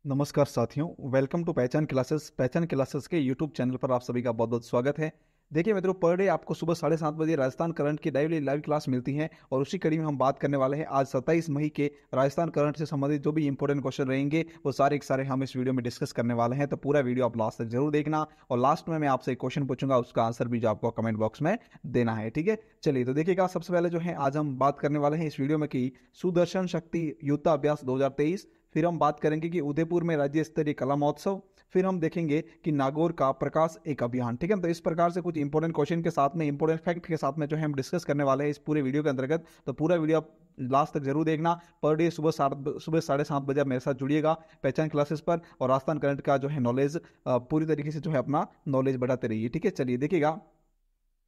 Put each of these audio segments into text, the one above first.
नमस्कार साथियों, welcome to पहचान क्लासेस के यूट्यूब चैनल पर आप सभी का बहुत बहुत स्वागत है। देखिए मित्रों, पर डे आपको सुबह 7:30 बजे राजस्थान करंट की डायली लाइव क्लास मिलती है और उसी कड़ी में हम बात करने वाले हैं आज 27 मई के राजस्थान करंट से संबंधित जो भी इंपॉर्टेंट क्वेश्चन रहेंगे वो सारे के सारे हम इस वीडियो में डिस्कस करने वाले हैं। तो पूरा वीडियो आप लास्ट तक जरूर देखना और लास्ट में मैं आपसे एक क्वेश्चन पूछूंगा, उसका आंसर भी जो आपको कमेंट बॉक्स में देना है। ठीक है, चलिए तो देखिएगा। सबसे पहले जो है आज हम बात करने वाले हैं इस वीडियो में कि सुदर्शन शक्ति युद्धाभ्यास 2023। फिर हम बात करेंगे कि उदयपुर में राज्य स्तरीय कला महोत्सव। फिर हम देखेंगे कि नागौर का प्रकाश एक अभियान। ठीक है, तो इस प्रकार से कुछ इंपॉर्टेंट क्वेश्चन के साथ में इंपॉर्टेंट फैक्ट के साथ में जो है हम डिस्कस करने वाले हैं इस पूरे वीडियो के अंतर्गत। तो पूरा वीडियो आप लास्ट तक जरूर देखना। पर डे सुबह 7:30 बजे आप मेरे साथ जुड़िएगा पहचान क्लासेस पर और राजस्थान करंट का जो है नॉलेज पूरी तरीके से जो है अपना नॉलेज बढ़ाते रहिए। ठीक है, चलिए देखिएगा।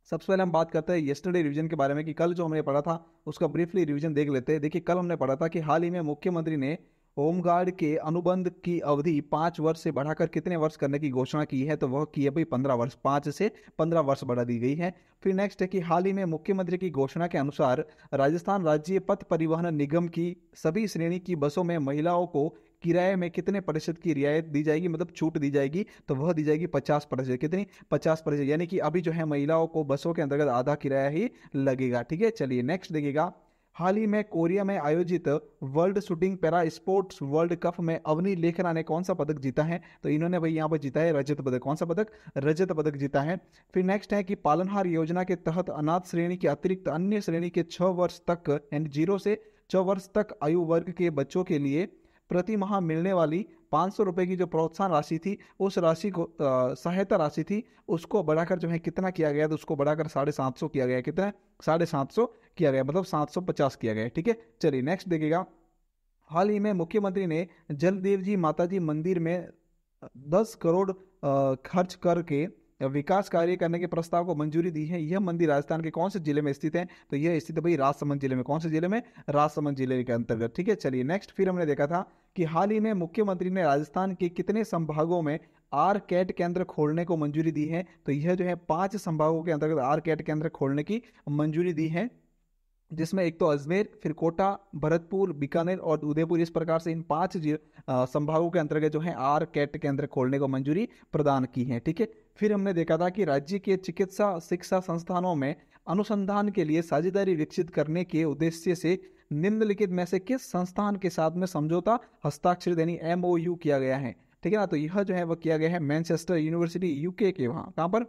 सबसे पहले हम बात करते हैं यस्टरडे रिवीजन के बारे में कि कल जो हमने पढ़ा था उसका ब्रीफली रिवीजन देख लेते हैं। देखिए, कल हमने पढ़ा था कि हाल ही में मुख्यमंत्री ने होमगार्ड के अनुबंध की अवधि 5 वर्ष से बढ़ाकर कितने वर्ष करने की घोषणा की है, तो वह की है भाई 15 वर्ष। 5 से 15 वर्ष बढ़ा दी गई है। फिर नेक्स्ट है कि हाल ही में मुख्यमंत्री की घोषणा के अनुसार राजस्थान राज्य पथ परिवहन निगम की सभी श्रेणी की बसों में महिलाओं को किराए में कितने प्रतिशत की रियायत दी जाएगी, मतलब छूट दी जाएगी, तो वह दी जाएगी 50%। कितनी? 50%। यानी कि अभी जो है महिलाओं को बसों के अंतर्गत आधा किराया ही लगेगा। ठीक है, चलिए नेक्स्ट देखिएगा। हाल ही में कोरिया में आयोजित world shooting para sports world cup में अवनी लेखरा ने कौन सा पदक जीता है, तो इन्होंने भाई यहाँ पर जीता है रजत पदक। कौन सा पदक? रजत पदक जीता है। फिर नेक्स्ट है कि पालनहार योजना के तहत अनाथ श्रेणी के अतिरिक्त अन्य श्रेणी के 6 वर्ष तक यानी 0 से 6 वर्ष तक आयु वर्ग के बच्चों के लिए प्रति माह मिलने वाली 500 रुपए की जो प्रोत्साहन राशि थी, उस राशि को सहायता राशि थी, उसको बढ़ाकर जो है कितना किया गया, तो उसको बढ़ाकर 750 किया गया। कितना? 750 किया गया, मतलब 750 किया गया। ठीक है, चलिए नेक्स्ट देखिएगा। हाल ही में मुख्यमंत्री ने जलदेव जी माताजी मंदिर में 10 करोड़ खर्च करके विकास कार्य करने के प्रस्ताव को मंजूरी दी है। यह मंदिर राजस्थान के कौन से जिले में स्थित है, तो यह स्थित है भाई राजसमंद जिले में। कौन से जिले में? राजसमंद जिले के अंतर्गत। ठीक है, चलिए नेक्स्ट। फिर हमने देखा था कि हाल ही में मुख्यमंत्री ने राजस्थान के कितने संभागों में आर कैट केंद्र खोलने को मंजूरी दी है, तो यह जो है 5 संभागों के अंतर्गत आर कैट केंद्र खोलने की मंजूरी दी है, जिसमें एक तो अजमेर, फिर कोटा, भरतपुर, बीकानेर और उदयपुर। इस प्रकार से इन 5 संभागों के अंतर्गत जो है आर कैट केंद्र खोलने को मंजूरी प्रदान की है। ठीक है, फिर हमने देखा था कि राज्य के चिकित्सा शिक्षा संस्थानों में अनुसंधान के लिए साझेदारी विकसित करने के उद्देश्य से निम्नलिखित में से किस संस्थान के साथ में समझौता हस्ताक्षरित यानी MOU किया गया है। ठीक है ना, तो यह जो है वह किया गया है मैनचेस्टर यूनिवर्सिटी यूके के, वहाँ कहाँ पर?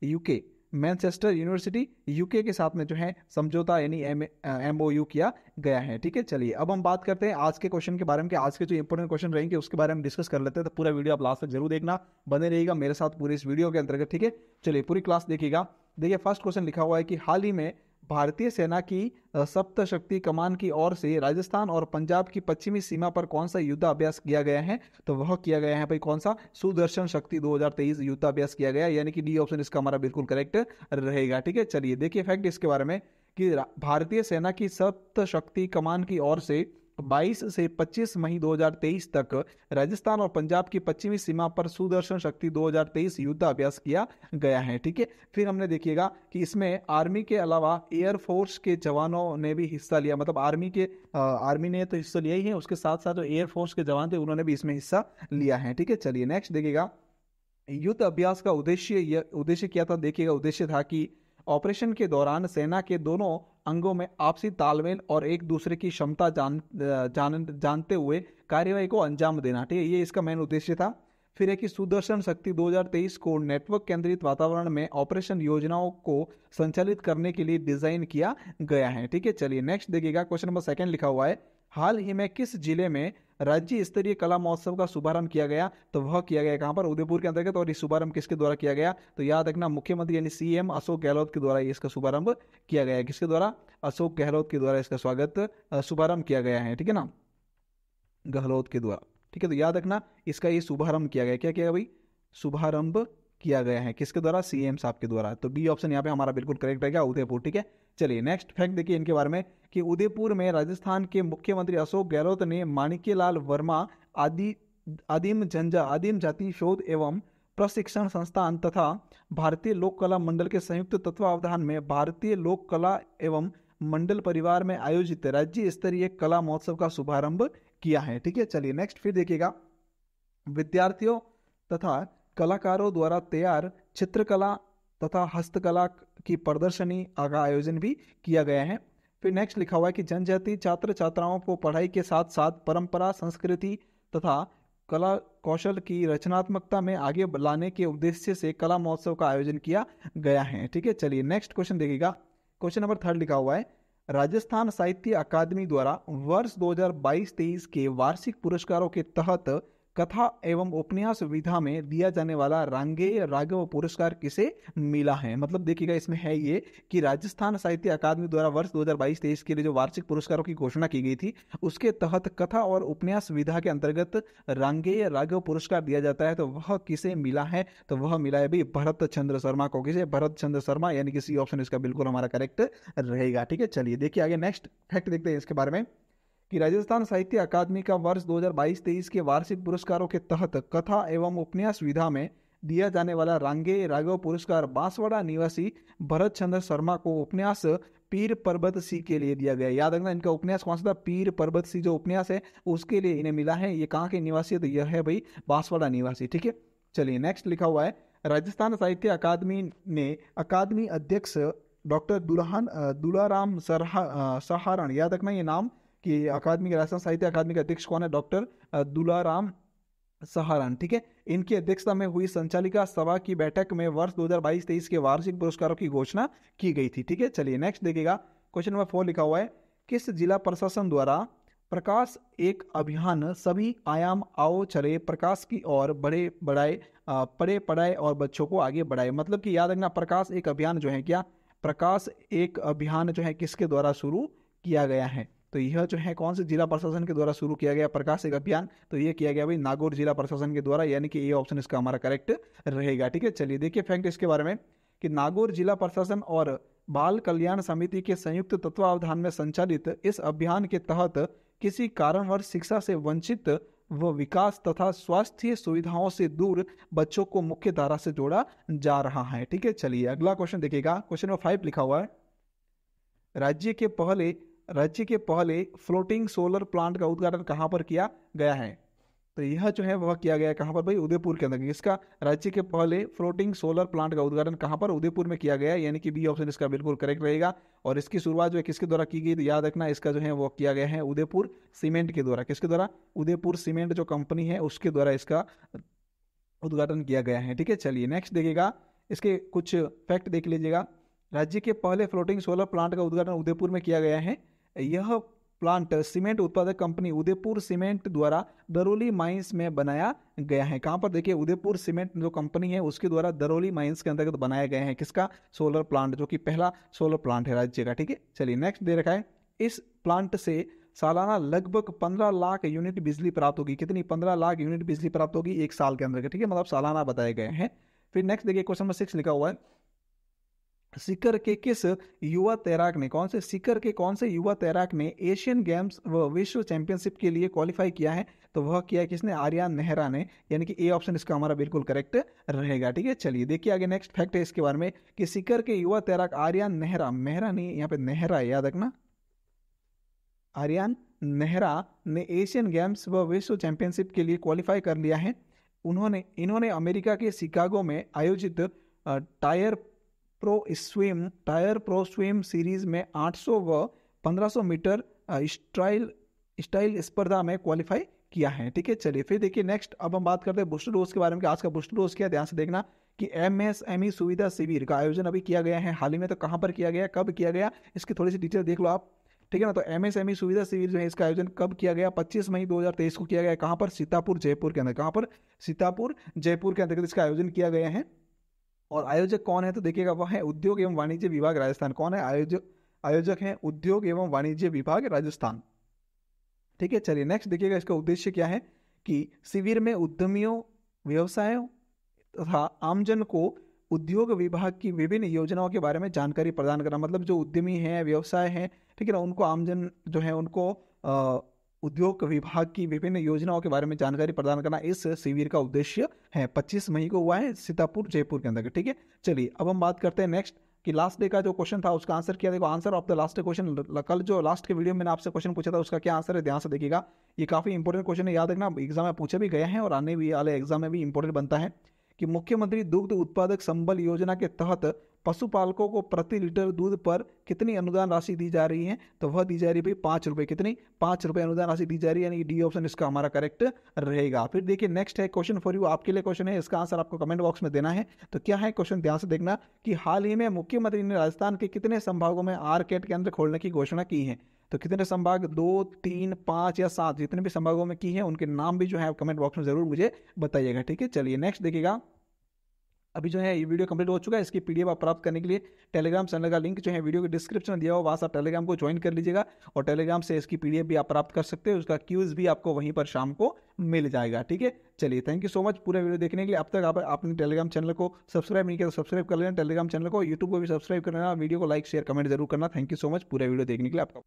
यूके, मैनचेस्टर यूनिवर्सिटी यूके के साथ में जो है समझौता यानी MOU किया गया है। ठीक है, चलिए अब हम बात करते हैं आज के क्वेश्चन के बारे में कि आज के जो इंपॉर्टेंट क्वेश्चन रहेंगे उसके बारे में डिस्कस कर लेते हैं। तो पूरा वीडियो आप लास्ट तक जरूर देखना, बने रहिएगा मेरे साथ पूरे इस वीडियो के अंतर्गत। ठीक है, चलिए पूरी क्लास देखिएगा। देखिए फर्स्ट क्वेश्चन लिखा हुआ है कि हाल ही में भारतीय सेना की सप्तशक्ति कमान की ओर से राजस्थान और पंजाब की पश्चिमी सीमा पर कौन सा युद्धाभ्यास किया गया है, तो वह किया गया है भाई कौन सा? सुदर्शन शक्ति 2023 युद्धाभ्यास किया गया, यानी कि डी ऑप्शन इसका हमारा बिल्कुल करेक्ट रहेगा। ठीक है, चलिए देखिए फैक्ट इसके बारे में कि भारतीय सेना की सप्तशक्ति कमान की ओर से 22 से 25 मई 2023 तक राजस्थान और पंजाब की पश्चिमी सीमा पर सुदर्शन शक्ति 2023 युद्धाभ्यास किया गया है। ठीक है, फिर हमने देखिएगा कि इसमें आर्मी के अलावा एयरफोर्स के जवानों ने भी हिस्सा लिया, मतलब आर्मी ने तो हिस्सा लिया ही है, उसके साथ साथ जो एयरफोर्स के जवान थे उन्होंने भी इसमें हिस्सा लिया है। ठीक है, चलिए नेक्स्ट देखिएगा। युद्ध अभ्यास का उद्देश्य क्या था? देखिएगा, उद्देश्य था कि ऑपरेशन के दौरान सेना के दोनों अंगों में आपसी तालमेल और एक दूसरे की क्षमता जानते हुए कार्यवाही को अंजाम देना। ठीक है, ये इसका मेन उद्देश्य था। फिर है कि सुदर्शन शक्ति 2023 को नेटवर्क केंद्रित वातावरण में ऑपरेशन योजनाओं को संचालित करने के लिए डिजाइन किया गया है। ठीक है, चलिए नेक्स्ट देखिएगा। क्वेश्चन नंबर 2 लिखा हुआ है, हाल ही में किस जिले में राज्य स्तरीय कला महोत्सव का शुभारंभ किया गया, तो वह किया गया कहां पर? उदयपुर के अंतर्गत। और इस शुभारंभ किसके द्वारा किया गया, तो याद रखना मुख्यमंत्री यानी CM अशोक गहलोत के द्वारा इसका शुभारंभ किया गया है। किसके द्वारा? अशोक गहलोत के द्वारा इसका शुभारंभ किया गया है। ठीक है ना, गहलोत के द्वारा। ठीक है, तो याद रखना इसका ये शुभारंभ किया गया। क्या किया भाई? शुभारंभ किया गया है किसके द्वारा? CM साहब के द्वारा। तो बी ऑप्शन यहाँ पे हमारा बिल्कुल करेक्ट रहेगा, उदयपुर। ठीक है, चलिए नेक्स्ट फैक्ट देखिए इनके बारे में कि उदयपुर में राजस्थान के मुख्यमंत्री अशोक गहलोत ने माणिक्यलाल वर्मा आदिम जाति शोध एवं प्रशिक्षण संस्थान तथा भारतीय लोक कला मंडल के संयुक्त तत्वावधान में भारतीय लोक कला एवं मंडल परिवार में आयोजित राज्य स्तरीय कला महोत्सव का शुभारंभ किया है। ठीक है, चलिए नेक्स्ट फिर देखिएगा विद्यार्थियों तथा कलाकारों द्वारा तैयार चित्रकला तथा हस्तकला की प्रदर्शनी का आयोजन भी किया गया है। फिर नेक्स्ट लिखा हुआ है कि जनजाति छात्र छात्राओं को पढ़ाई के साथ साथ परंपरा, संस्कृति तथा कला कौशल की रचनात्मकता में आगे लाने के उद्देश्य से कला महोत्सव का आयोजन किया गया है। ठीक है, चलिए नेक्स्ट क्वेश्चन देखिएगा। क्वेश्चन नंबर 3 लिखा हुआ है, राजस्थान साहित्य अकादमी द्वारा वर्ष 2022-23 के वार्षिक पुरस्कारों के तहत कथा एवं उपन्यास विधा में दिया जाने वाला रांगेय राघव पुरस्कार किसे मिला है। मतलब देखिएगा, इसमें है ये कि राजस्थान साहित्य अकादमी द्वारा वर्ष 2022-23 के लिए जो वार्षिक पुरस्कारों की घोषणा की गई थी, उसके तहत कथा और उपन्यास विधा के अंतर्गत रांगेय राघव पुरस्कार दिया जाता है। तो वह किसे मिला है? तो वह मिला है भाई भरत चंद्र शर्मा को। किसे? भरत चंद्र शर्मा, यानी कि सी ऑप्शन इसका बिल्कुल हमारा करेक्ट रहेगा। ठीक है, चलिए देखिए आगे नेक्स्ट फैक्ट देखते हैं इसके बारे में कि राजस्थान साहित्य अकादमी का वर्ष 2022-23 के वार्षिक पुरस्कारों के तहत कथा एवं उपन्यास विधा में दिया जाने वाला रांगेय राघव पुरस्कार बांसवाड़ा निवासी भरत चंद्र शर्मा को उपन्यास पीर पर्वत सी के लिए दिया गया। याद रखना, इनका उपन्यास कौन सा था? पीर पर्वत सी जो उपन्यास है उसके लिए इन्हें मिला है। ये कहाँ के निवासी है? तो यह है भाई बांसवाड़ा निवासी। ठीक है, चलिए नेक्स्ट लिखा हुआ है, राजस्थान साहित्य अकादमी ने अकादमी अध्यक्ष डॉक्टर दुलाराम सहारण, याद रखना ये नाम, कि अकादमी के राजस्थान साहित्य अकादमी के अध्यक्ष कौन है? डॉक्टर दुलाराम सहारण। ठीक है, इनकी अध्यक्षता में हुई संचालिका सभा की बैठक में वर्ष 2022-23 के वार्षिक पुरस्कारों की घोषणा की गई थी। ठीक है, चलिए नेक्स्ट देखिएगा। क्वेश्चन नंबर 4 लिखा हुआ है, किस जिला प्रशासन द्वारा प्रकाश एक अभियान सभी आयाम आओ चले प्रकाश की ओर पढ़े पढ़ाए और बच्चों को आगे बढ़ाए। मतलब कि याद रखना, प्रकाश एक अभियान जो है, क्या प्रकाश एक अभियान जो है किसके द्वारा शुरू किया गया है? तो यह जो है कौन से जिला प्रशासन के द्वारा शुरू किया गया प्रकाश एक अभियान? तो ये किया गया भाई नागौर जिला प्रशासन के द्वारा, यानी कि ये ऑप्शन इसका हमारा करेक्ट रहेगा। ठीक है, चलिए देखिए फैक्ट इसके बारे में कि नागौर जिला प्रशासन और बाल कल्याण समिति के संयुक्त तत्वावधान में संचालित इस अभियान के तहत किसी कारणवश शिक्षा से वंचित व विकास तथा स्वास्थ्य सुविधाओं से दूर बच्चों को मुख्य धारा से जोड़ा जा रहा है। ठीक है, चलिए अगला क्वेश्चन देखिएगा। क्वेश्चन नंबर 5 लिखा हुआ है, राज्य के पहले फ्लोटिंग सोलर प्लांट का उद्घाटन कहां पर किया गया है? तो यह जो है वह किया गया कहां पर भाई? उदयपुर के अंदर। इसका राज्य के पहले फ्लोटिंग सोलर प्लांट का उद्घाटन कहां पर? उदयपुर में किया गया, यानी कि बी ऑप्शन इसका बिल्कुल करेक्ट रहेगा। और इसकी शुरुआत जो है किसके द्वारा की गई? तो याद रखना, इसका जो है वो किया गया है उदयपुर सीमेंट के द्वारा। किसके द्वारा? उदयपुर सीमेंट जो कंपनी है उसके द्वारा इसका उद्घाटन किया गया है। ठीक है, चलिए नेक्स्ट देखिएगा, इसके कुछ फैक्ट देख लीजिएगा। राज्य के पहले फ्लोटिंग सोलर प्लांट का उद्घाटन उदयपुर में किया गया है। यह प्लांट सीमेंट उत्पादक कंपनी उदयपुर सीमेंट द्वारा दरोली माइंस में बनाया गया है। कहां पर? देखिए उदयपुर सीमेंट जो कंपनी है उसके द्वारा दरोली माइंस के अंतर्गत बनाया गया है। किसका? सोलर प्लांट, जो कि पहला सोलर प्लांट है राज्य का। ठीक है, चलिए नेक्स्ट दे रखा है, इस प्लांट से सालाना लगभग 15 लाख यूनिट बिजली प्राप्त होगी। कितनी? 15 लाख यूनिट बिजली प्राप्त होगी एक साल के अंदर। ठीक है, मतलब सालाना बताए गए हैं। फिर नेक्स्ट देखिए, क्वेश्चन नंबर 6 लिखा हुआ है, सीकर के किस युवा तैराक ने, कौन से युवा तैराक ने एशियन गेम्स व विश्व चैंपियनशिप के लिए क्वालिफाई किया है? तो वह किया है किसने? आर्यन नेहरा ने, यानी कि ए ऑप्शन इसका हमारा बिल्कुल करेक्ट रहेगा। ठीक है, चलिए देखिए आगे नेक्स्ट फैक्ट है इसके बारे में कि सीकर के युवा तैराक आर्यन नेहरा, मेहरा नहीं यहाँ पे नेहरा है, याद रखना, आर्यन नेहरा ने एशियन गेम्स व विश्व चैंपियनशिप के लिए क्वालिफाई कर लिया है। इन्होंने अमेरिका के शिकागो में आयोजित टायर प्रो स्विम सीरीज में 800 व 1500 मीटर स्टाइल स्पर्धा में क्वालिफाई किया है। ठीक है, चलिए फिर देखिए नेक्स्ट, अब हम बात करते हैं बूस्टर डोज के बारे में कि आज का बूस्टर डोज क्या, ध्यान से देखना कि MSME सुविधा शिविर का आयोजन अभी किया गया है हाल ही में। तो कहां पर किया गया, कब किया गया, इसकी थोड़ी सी डिटेल देख लो आप। ठीक है ना, तो MSME सुविधा शिविर जो है इसका आयोजन कब किया गया? 25 मई 2023 को किया गया। कहां पर? सीतापुर जयपुर के अंदर। कहां पर? सीतापुर जयपुर के अंतर्गत इसका आयोजन किया गया है। और आयोजक कौन है? तो देखिएगा वह है उद्योग एवं वाणिज्य विभाग राजस्थान। कौन है आयोजक है? उद्योग एवं वाणिज्य विभाग राजस्थान। ठीक है, चलिए नेक्स्ट देखिएगा, इसका उद्देश्य क्या है कि शिविर में उद्यमियों, व्यवसायों तथा आमजन को उद्योग विभाग की विभिन्न योजनाओं के बारे में जानकारी प्रदान करना। मतलब जो उद्यमी है, व्यवसाय है, ठीक है ना, उनको आमजन जो है उनको उद्योग विभाग की विभिन्न योजनाओं के बारे में जानकारी प्रदान करना इस शिविर का उद्देश्य है। 25 मई को हुआ है सीतापुर जयपुर के अंदर। ठीक है, चलिए अब हम बात करते हैं नेक्स्ट कि लास्ट डे का जो क्वेश्चन था उसका आंसर किया। देखो answer of the last question, कल जो लास्ट के वीडियो में मैंने आपसे क्वेश्चन पूछा था उसका क्या आंसर है, ध्यान से देखिएगा। ये काफी इंपॉर्टेंट क्वेश्चन है, याद रखना, एग्जाम में पूछे भी गए हैं और आने भी वाले एग्जाम में भी इंपॉर्टेंट बनता है कि मुख्यमंत्री दुग्ध उत्पादक संबल योजना के तहत पशुपालकों को प्रति लीटर दूध पर कितनी अनुदान राशि दी जा रही है, तो वह दी जा रही है भाई 5 रुपए। कितनी? 5 रुपए अनुदान राशि दी जा रही है, यानी डी ऑप्शन इसका हमारा करेक्ट रहेगा। फिर देखिए नेक्स्ट है क्वेश्चन फॉर यू, आपके लिए क्वेश्चन है, इसका आंसर आपको कमेंट बॉक्स में देना है। तो क्या है क्वेश्चन, ध्यान से देखना कि हाल ही में मुख्यमंत्री ने राजस्थान के कितने संभागों में आर-कैट केंद्र खोलने की घोषणा की है। तो कितने संभाग, 2, 3, 5 या 7, जितने भी संभागों में की है उनके नाम भी जो है कमेंट बॉक्स में जरूर मुझे बताइएगा। ठीक है, चलिए नेक्स्ट देखिएगा। अभी जो है ये वीडियो कंप्लीट हो चुका है, इसकी पीडीएफ आप प्राप्त करने के लिए टेलीग्राम चैनल का लिंक जो है वीडियो के डिस्क्रिप्शन में दिया हुआ, वहां से आप टेलीग्राम को ज्वाइन कर लीजिएगा और टेलीग्राम से इसकी पीडीएफ भी आप प्राप्त कर सकते हो, उसका क्यूज भी आपको वहीं पर शाम को मिल जाएगा। ठीक है, चलिए थैंक यू सो मच पूरा वीडियो देखने के लिए। अब तक आपने टेलीग्राम चैनल को सब्सक्राइब नहीं किया तो सब्सक्राइब कर लेना टेलीग्राम चैनल को, यूट्यूब को भी सब्सक्राइब कर लेना, वीडियो को लाइक शेयर कमेंट जरूर करना। थैंक यू सो मच पूरा वीडियो देखने के लिए आपका।